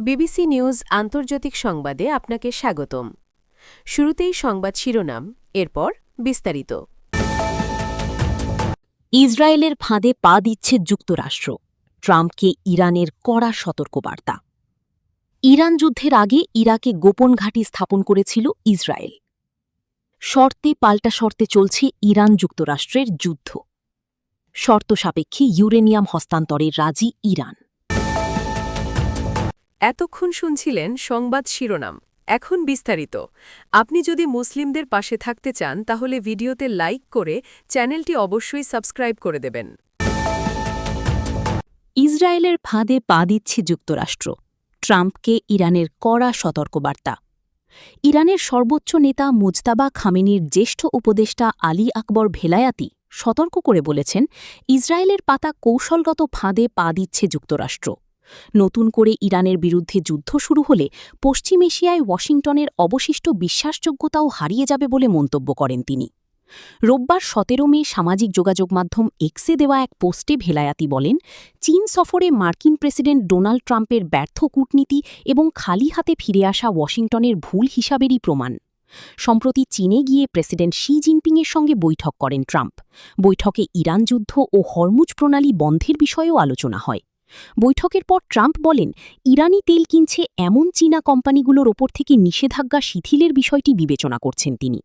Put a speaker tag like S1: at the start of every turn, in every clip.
S1: BBC news আন্তর্জাতিক সংবাদে আপনাকে স্বাগতম। শুরুতেই সংবাদ শিরোনাম, এরপর বিস্তারিত।
S2: ইসরায়েলের ফাঁদে পা দিচ্ছে যুক্তরাষ্ট্র, ট্রাম্পকে ইরানের কড়া সতর্কবার্তা। ইরান যুদ্ধের আগে ইরাকে গোপন ঘাঁটি স্থাপন করেছিল ইসরায়েল। শর্তে পাল্টা শর্তে চলছে ইরান যুক্তরাষ্ট্রের যুদ্ধ। শর্ত সাপেক্ষে ইউরেনিয়াম হস্তান্তরে রাজি ইরান।
S1: এতক্ষণ শুনছিলেন সংবাদ শিরোনাম, এখন বিস্তারিত। আপনি যদি মুসলিমদের পাশে থাকতে চান তাহলে ভিডিওতে লাইক করে চ্যানেলটি অবশ্যই সাবস্ক্রাইব করে দেবেন।
S2: ইসরায়েলের ফাঁদে পা দিচ্ছে যুক্তরাষ্ট্র, ট্রাম্পকে ইরানের কড়া সতর্কবার্তা। ইরানের সর্বোচ্চ নেতা মুজতাবা খামেনির জ্যেষ্ঠ উপদেষ্টা আলী আকবর ভেলায়াতি সতর্ক করে বলেছেন, ইসরায়েলের পাতা কৌশলগত ফাঁদে পা দিচ্ছে যুক্তরাষ্ট্র। নতুন করে ইরানের বিরুদ্ধে যুদ্ধ শুরু হলে পশ্চিম এশিয়ায় ওয়াশিংটনের অবশিষ্ট বিশ্বাসযোগ্যতাও হারিয়ে যাবে বলে মন্তব্য করেন তিনি। রোববার ১৭ মে সামাজিক যোগাযোগ মাধ্যম এক্সে দেওয়া এক পোস্টে ভেলায়াতি বলেন, চীন সফরে মার্কিন প্রেসিডেন্ট ডোনাল্ড ট্রাম্পের ব্যর্থ কূটনীতি এবং খালি হাতে ফিরে আসা ওয়াশিংটনের ভুল হিসাবেরই প্রমাণ। সম্প্রতি চীনে গিয়ে প্রেসিডেন্ট শি জিনপিংয়ের সঙ্গে বৈঠক করেন ট্রাম্প। বৈঠকে ইরান যুদ্ধ ও হরমুজ প্রণালী বন্ধের বিষয়েও আলোচনা হয়। বৈঠকের পর ট্রাম্প বলেন, ইরানি তেল কিনছে এমন চীনা কোম্পানিগুলোর ওপর থেকে নিষেধাজ্ঞা শিথিলের বিষয়টি বিবেচনা করছেন তিনি।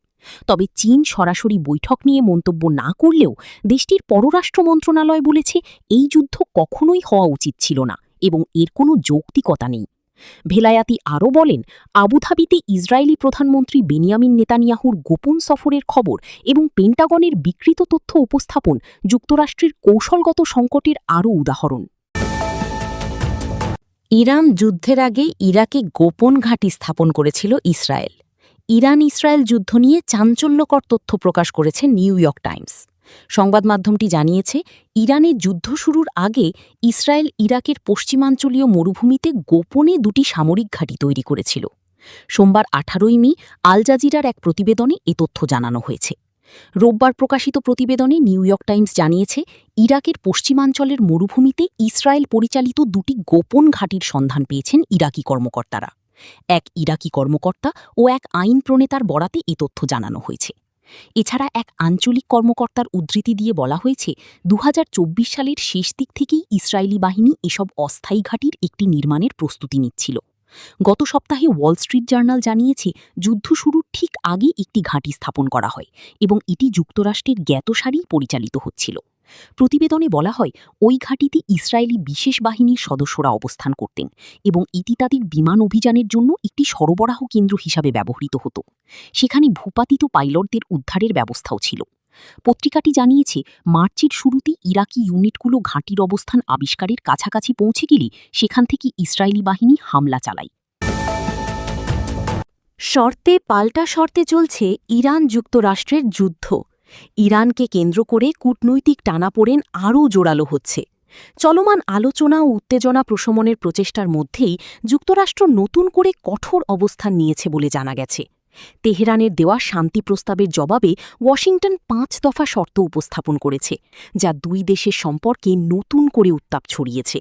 S2: তবে চীন সরাসরি বৈঠক নিয়ে মন্তব্য না করলেও দেশটির পররাষ্ট্র মন্ত্রণালয় বলেছে, এই যুদ্ধ কখনোই হওয়া উচিত ছিল না এবং এর কোনো যৌক্তিকতা নেই। ভেলায়াতি আরও বলেন, আবুধাবিতে ইসরায়েলি প্রধানমন্ত্রী বেনিয়ামিন নেতানিয়াহুর গোপন সফরের খবর এবং পেন্টাগনের বিকৃত তথ্য উপস্থাপন যুক্তরাষ্ট্রের কৌশলগত সংকটের আরও উদাহরণ। ইরান যুদ্ধের আগে ইরাকে গোপন ঘাঁটি স্থাপন করেছিল ইসরায়েল। ইরান ইসরায়েল যুদ্ধ নিয়ে চাঞ্চল্যকর তথ্য প্রকাশ করেছে নিউ ইয়র্ক টাইমস। সংবাদ মাধ্যমটি জানিয়েছে, ইরানে যুদ্ধ শুরুর আগে ইসরায়েল ইরাকের পশ্চিমাঞ্চলীয় মরুভূমিতে গোপনে দুটি সামরিক ঘাঁটি তৈরি করেছিল। সোমবার ১৮ মে আল জাজিরার এক প্রতিবেদনে এ তথ্য জানানো হয়েছে। রোববার প্রকাশিত প্রতিবেদনে নিউ ইয়র্ক টাইমস জানিয়েছে, ইরাকের পশ্চিমাঞ্চলের মরুভূমিতে ইসরায়েল পরিচালিত দুটি গোপন ঘাঁটির সন্ধান পেয়েছেন ইরাকি কর্মকর্তারা। এক ইরাকি কর্মকর্তা ও এক আইন প্রণেতার বরাতে এ তথ্য জানানো হয়েছে। এছাড়া এক আঞ্চলিক কর্মকর্তার উদ্ধৃতি দিয়ে বলা হয়েছে, ২০২৪ সালের শেষ দিক থেকেই ইসরায়েলি বাহিনী এসব অস্থায়ী ঘাঁটির একটি নির্মাণের প্রস্তুতি নিচ্ছিল। গত সপ্তাহে ওয়াল স্ট্রিট জার্নাল জানিয়েছে, যুদ্ধ শুরুর ঠিক আগে একটি ঘাঁটি স্থাপন করা হয় এবং এটি যুক্তরাষ্ট্রের জ্ঞাতসারেই পরিচালিত হচ্ছিল। প্রতিবেদনে বলা হয়, ওই ঘাঁটিতে ইসরায়েলি বিশেষ বাহিনীর সদস্যরা অবস্থান করতেন এবং এটি তাদের বিমান অভিযানের জন্য একটি সরবরাহ কেন্দ্র হিসাবে ব্যবহৃত হতো। সেখানে ভূপাতিত পাইলটদের উদ্ধারের ব্যবস্থাও ছিল। পত্রিকাটি জানিয়েছে, মার্চের শুরুতে ইরাকি ইউনিটগুলো ঘাঁটির অবস্থান আবিষ্কারের কাছাকাছি পৌঁছে গেলে সেখান থেকে ইসরায়েলি বাহিনী হামলা চালায়। শর্তে পাল্টা শর্তে চলছে ইরান যুক্তরাষ্ট্রের যুদ্ধ। ইরানকে কেন্দ্র করে কূটনৈতিক টানাপোড়েন আরও জোরালো হচ্ছে। চলমান আলোচনা ও উত্তেজনা প্রশমনের প্রচেষ্টার মধ্যেই যুক্তরাষ্ট্র নতুন করে কঠোর অবস্থান নিয়েছে বলে জানা গেছে। তেহরানের দেওয়া শান্তি প্রস্তাবের জবাবে ওয়াশিংটন ৫ দফা শর্ত উপস্থাপন করেছে, যা দুই দেশের সম্পর্কে নতুন করে উত্তাপ ছড়িয়েছে।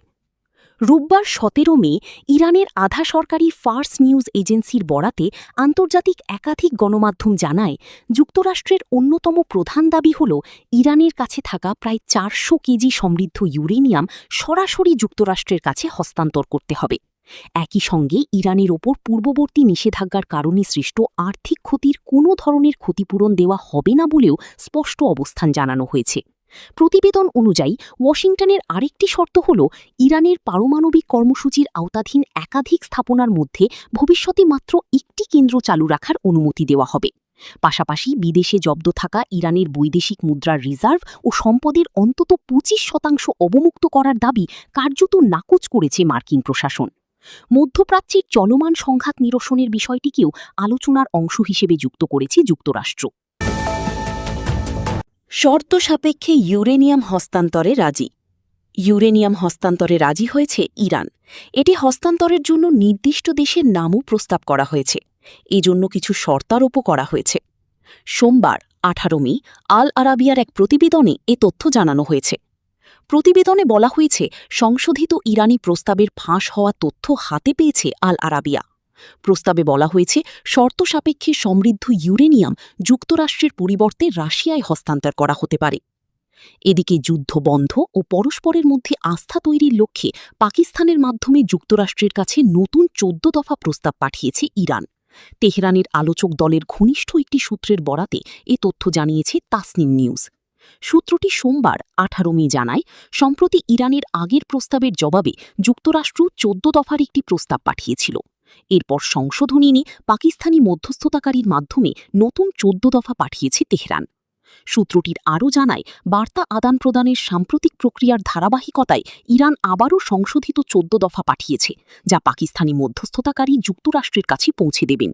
S2: রোববার ১৭ মে ইরানের আধা সরকারি ফার্স নিউজ এজেন্সির বরাতে আন্তর্জাতিক একাধিক গণমাধ্যম জানায়, যুক্তরাষ্ট্রের অন্যতম প্রধান দাবি হল ইরানের কাছে থাকা প্রায় ৪০০ কেজি সমৃদ্ধ ইউরেনিয়াম সরাসরি যুক্তরাষ্ট্রের কাছে হস্তান্তর করতে হবে। একই সঙ্গে ইরানের ওপর পূর্ববর্তী নিষেধাজ্ঞার কারণে সৃষ্ট আর্থিক ক্ষতির কোনো ধরনের ক্ষতিপূরণ দেওয়া হবে না বলেও স্পষ্ট অবস্থান জানানো হয়েছে। প্রতিবেদন অনুযায়ী ওয়াশিংটনের আরেকটি শর্ত হল, ইরানের পারমাণবিক কর্মসূচির আওতাধীন একাধিক স্থাপনার মধ্যে ভবিষ্যতে মাত্র একটি কেন্দ্র চালু রাখার অনুমতি দেওয়া হবে। পাশাপাশি বিদেশে জব্দ থাকা ইরানের বৈদেশিক মুদ্রার রিজার্ভ ও সম্পদের অন্তত ২৫% অবমুক্ত করার দাবি কার্যত নাকচ করেছে মার্কিন প্রশাসন। মধ্যপ্রাচ্যের চলমান সংঘাত নিরসনের বিষয়টিকেও আলোচনার অংশ হিসেবে যুক্ত করেছে যুক্তরাষ্ট্র। শর্ত সাপেক্ষে ইউরেনিয়াম হস্তান্তরে রাজি। ইউরেনিয়াম হস্তান্তরে রাজি হয়েছে ইরান। এটি হস্তান্তরের জন্য নির্দিষ্ট দেশের নামও প্রস্তাব করা হয়েছে। এজন্য কিছু শর্তারোপও করা হয়েছে। সোমবার ১৮ মে আল আরাবিয়ার এক প্রতিবেদনে এ তথ্য জানানো হয়েছে। প্রতিবেদনে বলা হয়েছে সংশোধিত ইরানি প্রস্তাবের ফাঁস হওয়া তথ্য হাতে পেয়েছে আল আরাবিয়া। প্রস্তাবে বলা হয়েছে শর্ত সাপেক্ষে সমৃদ্ধ ইউরেনিয়াম যুক্তরাষ্ট্রের পরিবর্তে রাশিয়ায় হস্তান্তর করা হতে পারে। এদিকে যুদ্ধ বন্ধ ও পরস্পরের মধ্যে আস্থা তৈরির লক্ষ্যে পাকিস্তানের মাধ্যমে যুক্তরাষ্ট্রের কাছে নতুন ১৪ দফা প্রস্তাব পাঠিয়েছে ইরান। তেহরানের আলোচক দলের ঘনিষ্ঠ একটি সূত্রের বরাতে এ তথ্য জানিয়েছে তাসনিম নিউজ। সূত্রটি সোমবার ১৮ মে জানায়, সম্প্রতি ইরানের আগের প্রস্তাবের জবাবে যুক্তরাষ্ট্র ১৪ দফার একটি প্রস্তাব পাঠিয়েছিল। এরপর সংশোধনী নিয়ে পাকিস্তানি মধ্যস্থতাকারীর মাধ্যমে নতুন ১৪ দফা পাঠিয়েছে তেহরান। সূত্রটির আরও জানায়, বার্তা আদান প্রদানের সাম্প্রতিক প্রক্রিয়ার ধারাবাহিকতায় ইরান আবারও সংশোধিত ১৪ দফা পাঠিয়েছে, যা পাকিস্তানি মধ্যস্থতাকারী যুক্তরাষ্ট্রের কাছে পৌঁছে দেবেন।